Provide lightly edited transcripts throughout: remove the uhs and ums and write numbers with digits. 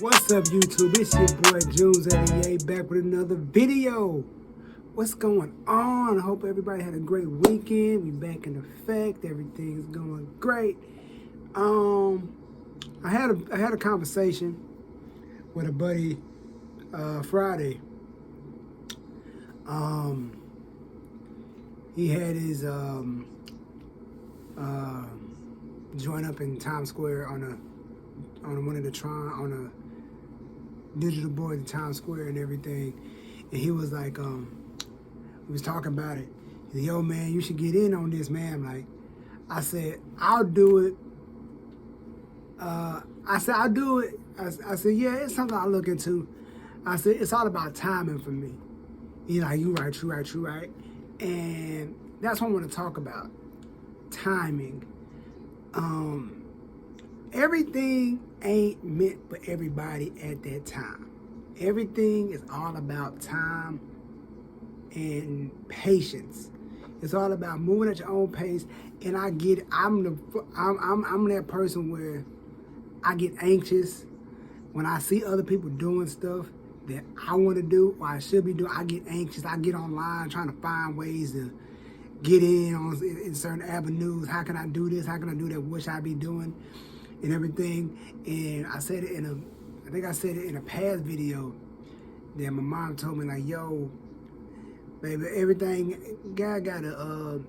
What's up, YouTube? It's your boy JunesEightyEIght back with another video. What's going on? I hope everybody had a great weekend. We back in effect. Everything's going great. I had a conversation with a buddy Friday. He had his joint up in Times Square on a digital board in Times Square and everything, and he was like, we was talking about it. He said, "Yo, man, you should get in on this, man." I said, "I'll do it." I said, "Yeah, it's something I look into." I said, "It's all about timing for me." He's like, "You right," and that's what I want to talk about. Timing. Everything ain't meant for everybody at that time. Everything is all about time and patience. It's all about moving at your own pace. And I get it. I'm that person where I get anxious when I see other people doing stuff that I want to do or I should be doing. I get anxious. I get online trying to find ways to get in certain avenues. How can I do this? How can I do that? What should I be doing? And everything. And I said it in a past video that my mom told me, like, "Yo, baby, everything, God got a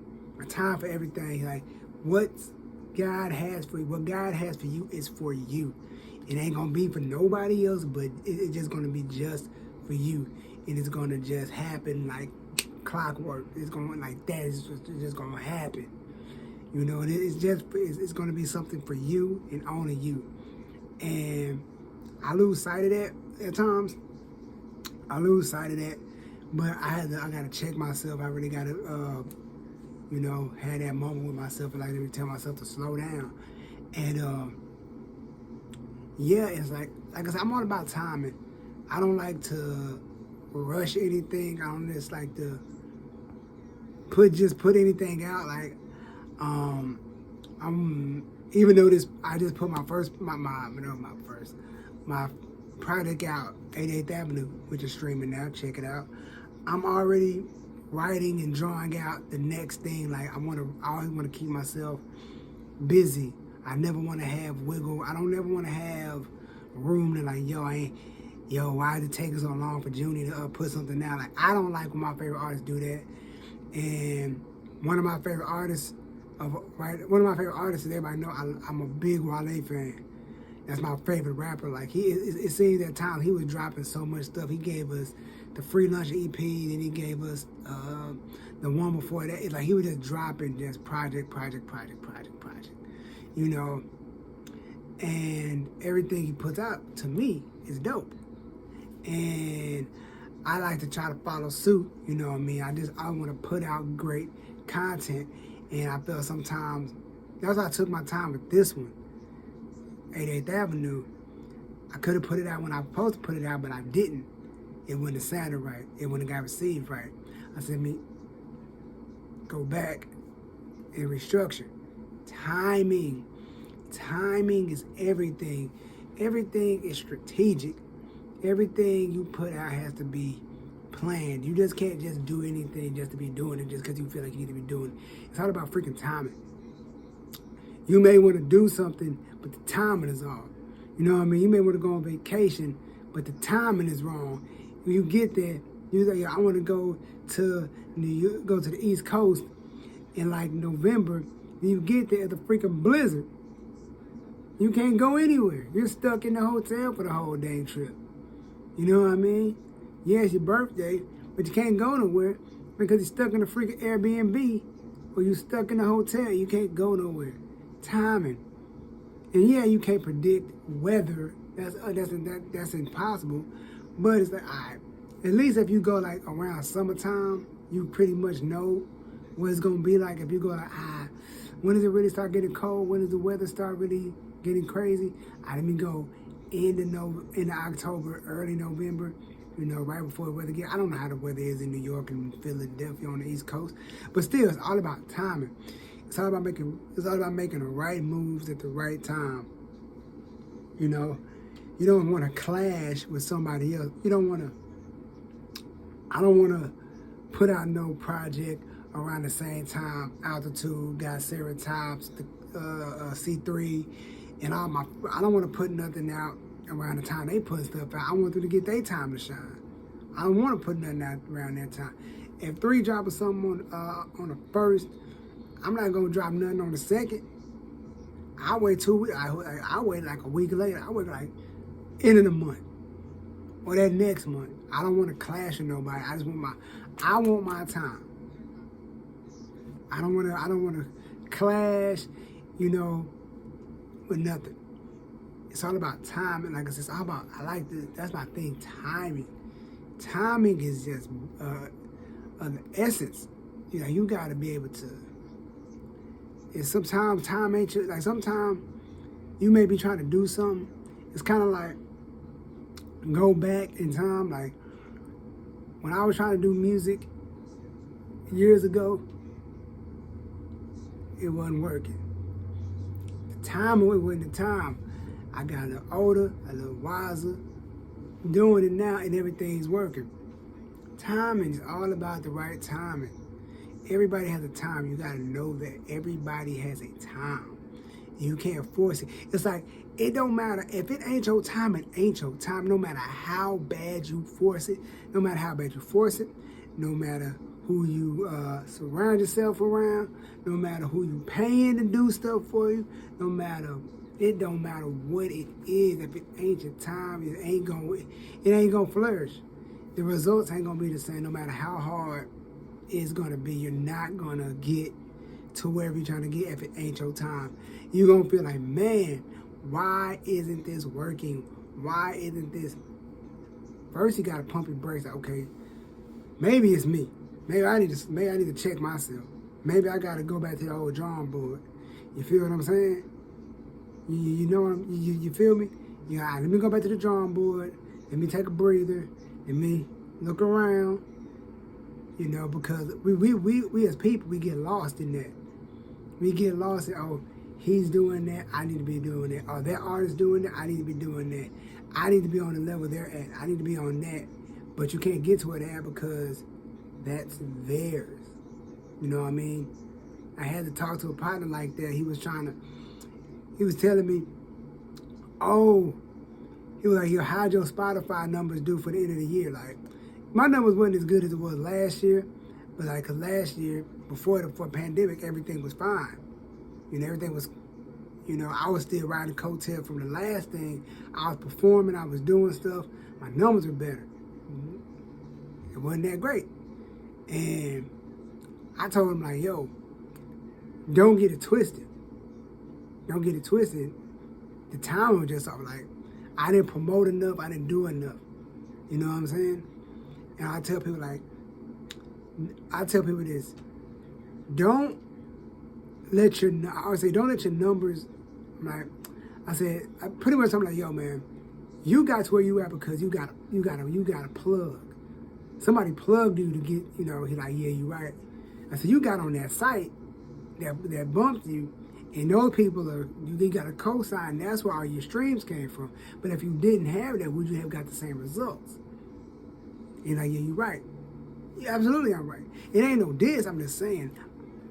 time for everything. Like, what God has for you is for you. It ain't gonna be for nobody else, but it's just gonna be just for you. And it's gonna just happen like clockwork. It's gonna like that. It's just gonna happen. You know, it's going to be something for you and only you." And I lose sight of that at times. But I got to check myself. I really got to, have that moment with myself and like tell myself to slow down. And yeah, it's like I said, I'm all about timing. I don't like to rush anything. I don't just like to put anything out like. Even though I just put my project out, 88th Avenue, which is streaming now. Check it out. I'm already writing and drawing out the next thing. Like I always want to keep myself busy. I never want to have wiggle. I don't ever want to have room to like, why did it take so long for Junie to put something out? Like I don't like when my favorite artists do that. And one of my favorite artists, everybody know I'm a big Wale fan. That's my favorite rapper. Like it seems at times he was dropping so much stuff. He gave us the Free Lunch EP, then he gave us the one before that. It's like he was just dropping just project, you know. And everything he puts out to me is dope. And I like to try to follow suit. You know what I mean? I want to put out great content. And I feel sometimes, that's why I took my time with this one, 88th Avenue. I could have put it out when I was supposed to put it out, but I didn't. It wouldn't have sounded right. It wouldn't have got received right. I said, go back and restructure. Timing is everything. Everything is strategic. Everything you put out has to be planned. You just can't just do anything just to be doing it just because you feel like you need to be doing it. It's all about freaking timing. You may want to do something, but the timing is off. You know what I mean? You may want to go on vacation, but the timing is wrong. When you get there, you say, "I want to go to New York, go to the East Coast in like November." Then you get there, it's a freaking blizzard. You can't go anywhere. You're stuck in the hotel for the whole dang trip. You know what I mean? Yeah, it's your birthday, but you can't go nowhere because you're stuck in a freaking Airbnb or you're stuck in a hotel. You can't go nowhere. Timing. And yeah, you can't predict weather. That's impossible. But it's like, all right, at least if you go like around summertime, you pretty much know what it's going to be like. If you go like, when does it really start getting cold? When does the weather start really getting crazy? Let me go into October, early November. Right before the weather gets. I don't know how the weather is in New York and Philadelphia on the East Coast, but still, it's all about timing. It's all about making the right moves at the right time. You don't want to clash with somebody else. You don't want to. I don't want to put out no project around the same time. Altitude got Ceratops, the C3, and all my. I don't want to put nothing out around the time they put stuff out. I want them to get their time to shine. I don't want to put nothing out around that time. If 3 dropping something on the first, I'm not gonna drop nothing on the second. I wait 2 weeks. I wait like a week later. I wait like end of the month or that next month. I don't want to clash with nobody. I want my time. I don't want to clash, with nothing. It's all about timing. Like I said, it's all about. That's my thing. Timing. Timing is just the essence. You got to be able to. And sometimes time ain't like. Sometimes you may be trying to do something. It's kind of like go back in time. Like when I was trying to do music years ago, it wasn't working. The time it wasn't the time. I got a little older, a little wiser, doing it now, and everything's working. Timing is all about the right timing. Everybody has a time. You gotta know that everybody has a time. You can't force it. It's like, it don't matter. If it ain't your time, it ain't your time. No matter how bad you force it, no matter who you surround yourself around, no matter who you paying to do stuff for you, it don't matter what it is. If it ain't your time, it ain't gonna flourish. The results ain't gonna be the same. No matter how hard it's gonna be, you're not gonna get to wherever you're trying to get if it ain't your time. You're gonna feel like, man, why isn't this working? Why isn't this? First, you gotta pump your brakes. Like, okay, maybe it's me. Maybe I need to check myself. Maybe I gotta go back to the old drawing board. You feel what I'm saying? You feel me? Let me go back to the drawing board. Let me take a breather. Let me look around. Because we as people, we get lost in that. We get lost in, oh, he's doing that, I need to be doing that. Oh, that artist doing that, I need to be doing that. I need to be on the level they're at. I need to be on that. But you can't get to where they're at because that's theirs. You know what I mean? I had to talk to a partner like that. He was telling me, he was like, how'd your Spotify numbers do for the end of the year? Like, my numbers wasn't as good as it was last year, but like, cause last year, before the pandemic, everything was fine. Everything was, I was still riding coattail from the last thing. I was performing, I was doing stuff. My numbers were better. It wasn't that great. And I told him, like, yo, don't get it twisted. Don't get it twisted. The time was just off. Like, I didn't promote enough. I didn't do enough. You know what I'm saying? And I tell people this. Don't let your numbers, like, pretty much I'm like, yo, man, you got to where you at because you got a plug. Somebody plugged you to get, he's like, yeah, you right. I said, you got on that site that bumped you, and those people you got a cosign. That's where all your streams came from. But if you didn't have that, would you have got the same results? And like, yeah, you right. Yeah, absolutely, I'm right. It ain't no diss. I'm just saying,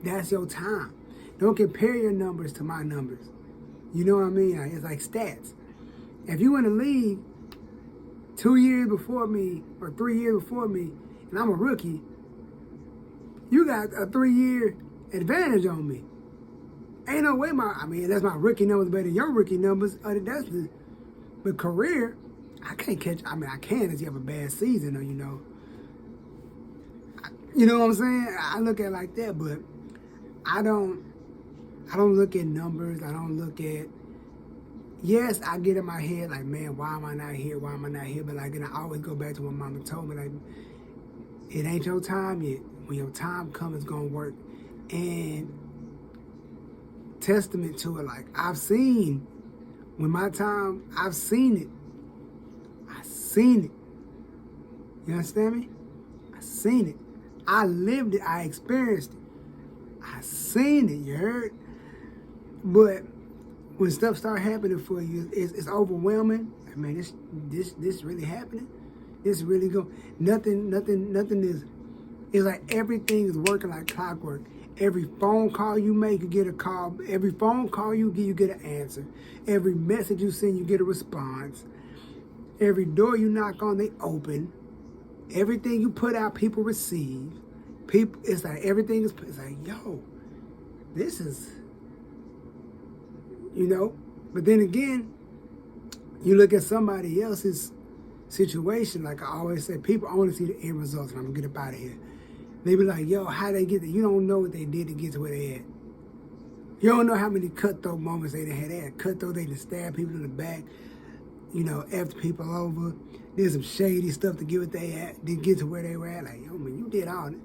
that's your time. Don't compare your numbers to my numbers. You know what I mean? It's like stats. If you in the league 2 years before me or 3 years before me, and I'm a rookie, you got a 3-year advantage on me. Ain't no way that's my rookie numbers better than your rookie numbers. But career, I can't catch. I can if you have a bad season, or you know what I'm saying. I look at it like that, but I don't look at numbers. I don't look at. Yes, I get in my head like, man, why am I not here? Why am I not here? But like, and I always go back to what Mama told me, like, it ain't your time yet. When your time comes, it's gonna work. And testament to it, like, I've seen when my time, I've seen it. You understand me? I seen it. I lived it. I experienced it. I seen it. You heard? But when stuff start happening for you, it's overwhelming. Like, man, this really happening? This really go? Nothing is. It's like everything is working like clockwork. Every phone call you make, you get a call. Every phone call you get an answer. Every message you send, you get a response. Every door you knock on, they open. Everything you put out, people receive. It's like everything is. It's like, yo, this is, But then again, you look at somebody else's situation. Like I always say, people only see the end results, and I'm gonna get up out of here. They be like, yo, how they get there? You don't know what they did to get to where they at. You don't know how many cutthroat moments they done had. They had cutthroat, they just stabbed people in the back, effed people over, did some shady stuff to get what they at, didn't get to where they were at. Like, yo, man, you did all that.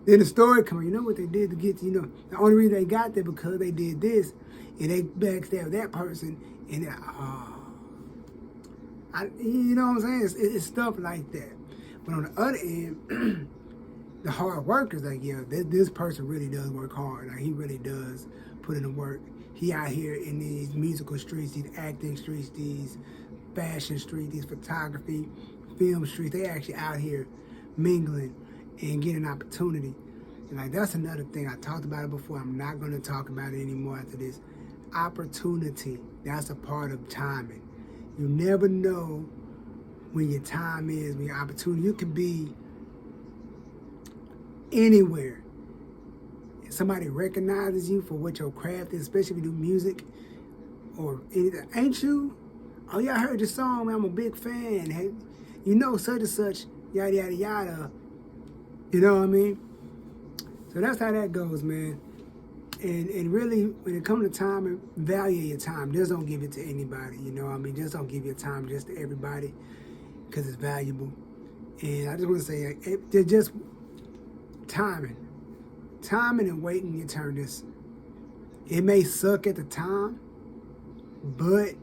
Then the story comes, you know what they did to get to, the only reason they got there because they did this, and they backstabbed that person, and they're like, you know what I'm saying? It's stuff like that. But on the other end, the hard workers, like, yeah, this person really does work hard. Like, he really does put in the work. He out here in these musical streets, these acting streets, these fashion streets, these photography, film streets. They actually out here mingling and getting opportunity. And like, that's another thing. I talked about it before. I'm not going to talk about it anymore after this. Opportunity. That's a part of timing. You never know when your time is, when your opportunity. You can be anywhere. Somebody recognizes you for what your craft is, especially if you do music or anything. Ain't you? Oh yeah, I heard your song, man. I'm a big fan. Hey, such and such, yada yada yada. You know what I mean? So that's how that goes, man. And really, when it comes to time, value your time. Just don't give it to anybody. You know what I mean? Just don't give your time just to everybody because it's valuable. And I just want to say, they're just timing and waiting your turn. It may suck at the time, but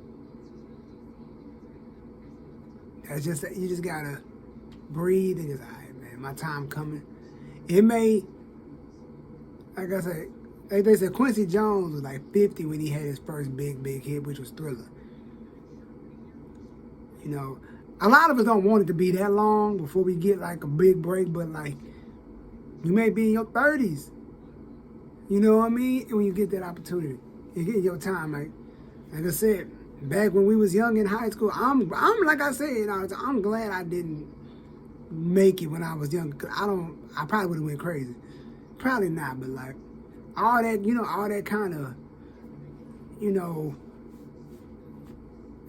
that's just, you just gotta breathe and just, all right, man, my time coming. It may, like I said, like they said, Quincy Jones was like 50 when he had his first big hit, which was Thriller. A lot of us don't want it to be that long before we get like a big break, but like, you may be in your 30s. You know what I mean? And when you get that opportunity, you get your time. Like I said, back when we was young in high school, I'm like I said, I'm glad I didn't make it when I was young. Cause I probably would have went crazy. Probably not, but like all that, all that kind of,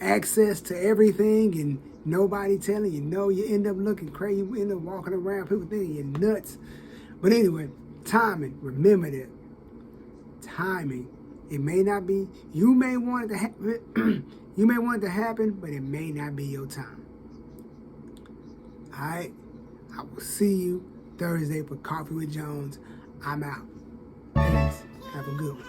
access to everything and nobody telling you no, you end up looking crazy. You end up walking around, people thinking you're nuts. But anyway, timing. Remember that. Timing. It may not be. You may want it to happen. You may want it to happen, but it may not be your time. All right. I will see you Thursday for Coffee with Jones. I'm out. Peace. Have a good one.